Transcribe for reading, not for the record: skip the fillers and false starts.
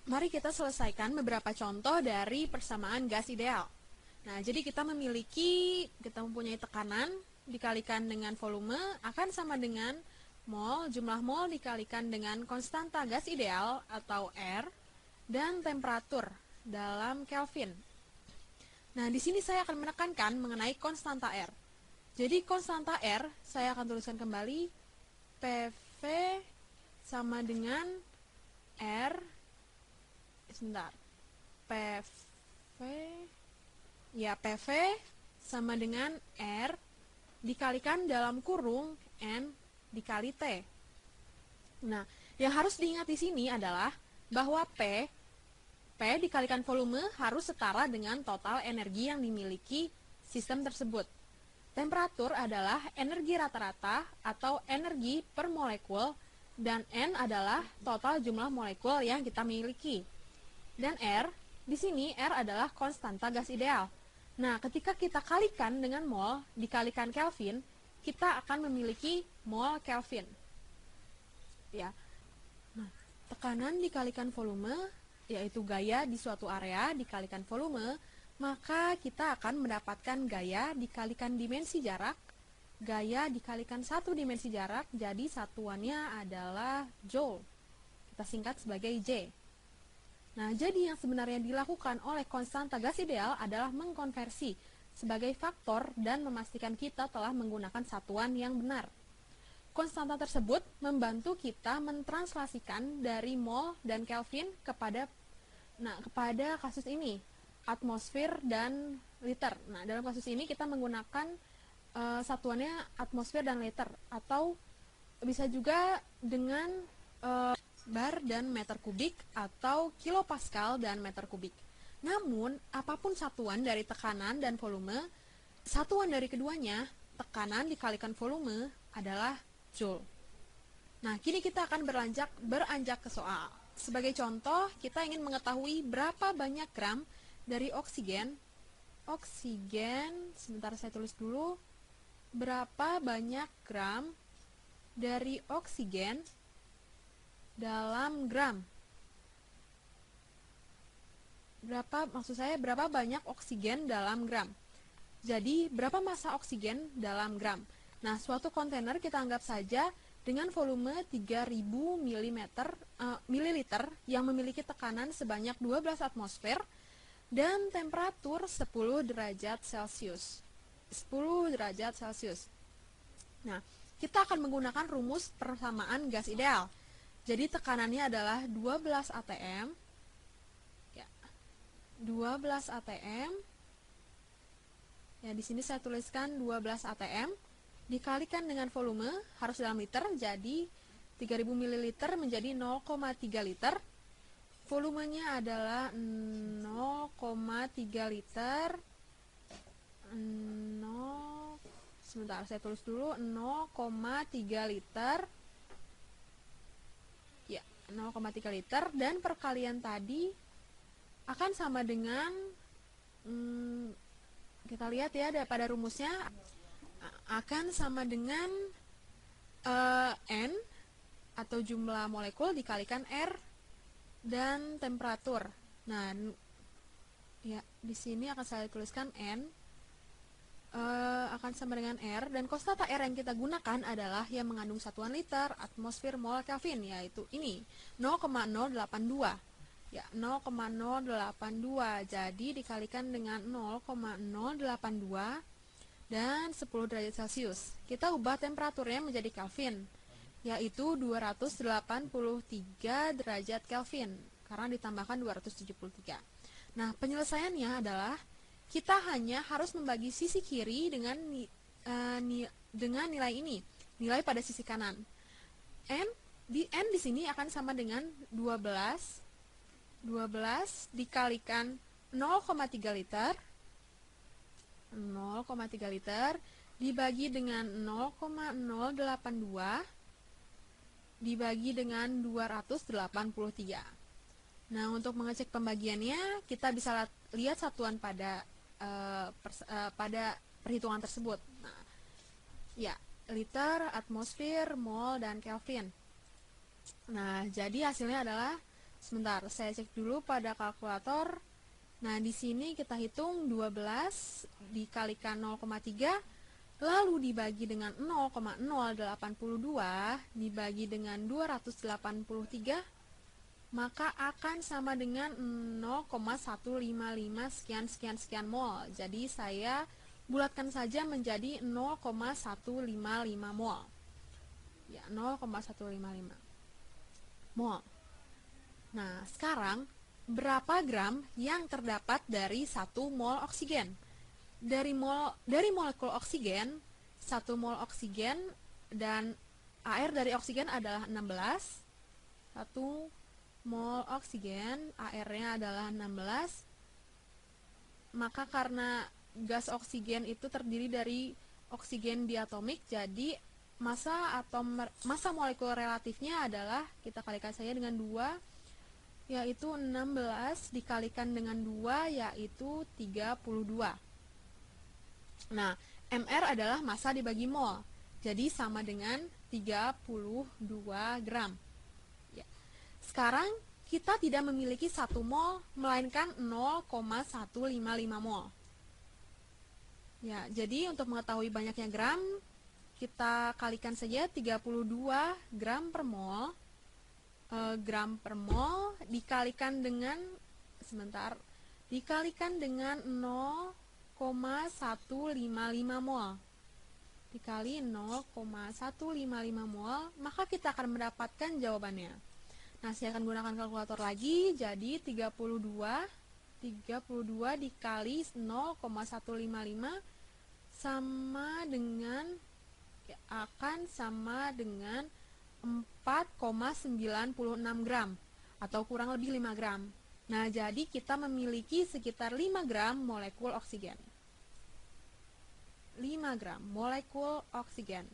Mari kita selesaikan beberapa contoh dari persamaan gas ideal. Nah, jadi kita mempunyai tekanan dikalikan dengan volume akan sama dengan jumlah mol dikalikan dengan konstanta gas ideal atau R, dan temperatur dalam Kelvin. Nah, di sini saya akan menekankan mengenai konstanta R. Jadi konstanta R, saya akan tuliskan kembali, PV sama dengan R, PV sama dengan R dikalikan dalam kurung N dikali T. Nah, yang harus diingat di sini adalah bahwa P dikalikan volume harus setara dengan total energi yang dimiliki sistem tersebut. Temperatur adalah energi rata-rata atau energi per molekul, dan N adalah total jumlah molekul yang kita miliki. Dan R, di sini R adalah konstanta gas ideal. Nah, ketika kita kalikan dengan mol dikalikan Kelvin, kita akan memiliki mol Kelvin. Ya. Nah, tekanan dikalikan volume, yaitu gaya di suatu area dikalikan volume, maka kita akan mendapatkan gaya dikalikan dimensi jarak. Gaya dikalikan satu dimensi jarak, jadi satuannya adalah Joule. Kita singkat sebagai J. Nah, jadi yang sebenarnya dilakukan oleh konstanta gas ideal adalah mengkonversi sebagai faktor dan memastikan kita telah menggunakan satuan yang benar. Konstanta tersebut membantu kita mentranslasikan dari mol dan Kelvin kepada kasus ini, atmosfer dan liter. Nah, dalam kasus ini kita menggunakan satuannya atmosfer dan liter, atau bisa juga dengan bar dan meter kubik, atau kilopascal dan meter kubik. Namun, apapun satuan dari tekanan dan volume, satuan dari keduanya, tekanan dikalikan volume, adalah Joule. Nah, kini kita akan beranjak ke soal. Sebagai contoh, kita ingin mengetahui berapa banyak gram dari oksigen, sebentar saya tulis dulu, berapa banyak gram dari oksigen dalam gram. Berapa banyak oksigen dalam gram. Jadi, berapa massa oksigen dalam gram. Nah, suatu kontainer kita anggap saja dengan volume 3000 ml yang memiliki tekanan sebanyak 12 atmosfer dan temperatur 10 derajat Celcius. Nah, kita akan menggunakan rumus persamaan gas ideal. Jadi tekanannya adalah 12 atm. Ya. 12 atm. Ya, di sini saya tuliskan 12 atm dikalikan dengan volume harus dalam liter, jadi 3000 ml menjadi 0,3 liter. Volumenya adalah 0,3 liter. Sebentar, saya tulis dulu 0,3 liter. 0,3 liter, dan perkalian tadi akan sama dengan kita lihat ya pada rumusnya akan sama dengan N atau jumlah molekul dikalikan R dan temperatur. Nah, ya di sini akan saya tuliskan N akan sama dengan R, dan konstanta R yang kita gunakan adalah yang mengandung satuan liter, atmosfer, mol, Kelvin, yaitu ini 0,082. Ya, 0,082. Jadi dikalikan dengan 0,082 dan 10 derajat Celcius. Kita ubah temperaturnya menjadi Kelvin, yaitu 283 derajat Kelvin karena ditambahkan 273. Nah, penyelesaiannya adalah kita hanya harus membagi sisi kiri dengan nilai ini, nilai pada sisi kanan. N di sini akan sama dengan 12 dikalikan 0,3 liter, 0,3 liter dibagi dengan 0,082 dibagi dengan 283. Nah, untuk mengecek pembagiannya, kita bisa lihat satuan pada perhitungan tersebut. Nah, ya, liter, atmosfer, mol, dan Kelvin. Nah, jadi hasilnya adalah Sebentar, saya cek dulu pada kalkulator. Nah, di sini kita hitung 12 dikalikan 0,3, lalu dibagi dengan 0,082 dibagi dengan 283, maka akan sama dengan 0,155 sekian sekian sekian mol. Jadi saya bulatkan saja menjadi 0,155 mol. Ya, 0,155 mol. Nah, sekarang berapa gram yang terdapat dari 1 mol oksigen? Dari molekul oksigen, 1 mol oksigen dan air dari oksigen adalah 16. 1 mol oksigen, airnya adalah 16. Maka karena gas oksigen itu terdiri dari oksigen diatomik, jadi massa molekul relatifnya adalah, kita kalikan saja dengan 2, yaitu 16 dikalikan dengan 2, yaitu 32. Nah, MR adalah massa dibagi mol, jadi sama dengan 32 gram. Ya. Sekarang kita tidak memiliki 1 mol, melainkan 0,155 mol. Ya, jadi untuk mengetahui banyaknya gram, kita kalikan saja 32 gram per mol. Gram per mol dikalikan dengan dikalikan dengan 0,155 mol dikali 0,155 mol, maka kita akan mendapatkan jawabannya. Nah, saya akan gunakan kalkulator lagi. Jadi 32 dikali 0,155 sama dengan akan sama dengan 4,96 gram atau kurang lebih 5 gram. Nah, jadi kita memiliki sekitar 5 gram molekul oksigen. 5 gram molekul oksigen.